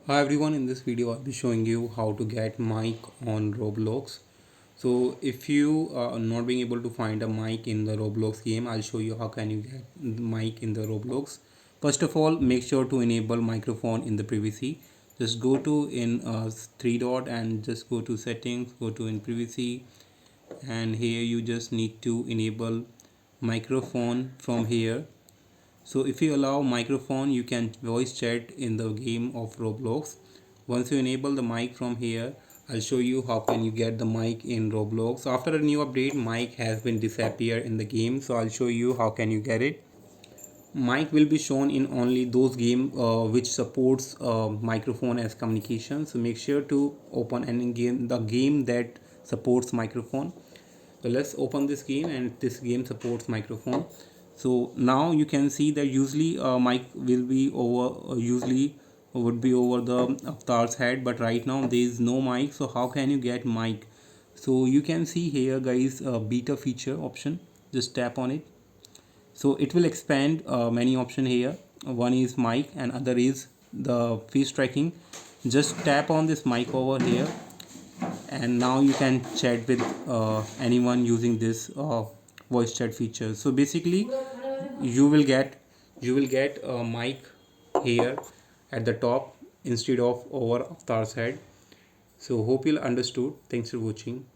Hi everyone, in this video I'll be showing you how to get mic on Roblox. So if you are not being able to find a mic in the Roblox game, I'll show you how can you get mic in the Roblox. First of all, make sure to enable microphone in the privacy. Just go to in three dot and just go to settings, go to in privacy, and here you just need to enable microphone from here. So if you allow microphone, you can voice chat in the game of Roblox. Once you enable the mic from here, I'll show you how can you get the mic in Roblox. After a new update, mic has been disappear in the game, so I'll show you how can you get it. Mic will be shown in only those game which supports microphone as communication. So make sure to open any game, the game that supports microphone. So let's open this game, and this game supports microphone. So now you can see that usually mic will be over, usually would be over the avatar's head, but right now there is no mic. So how can you get mic? So you can see here guys, beta feature option, just tap on it. So it will expand many option here. One is mic and other is the face tracking. Just tap on this mic over here, and now you can chat with anyone using this voice chat feature. So basically you will get a mic here at the top instead of over avatar's head. So hope you understood. Thanks for watching.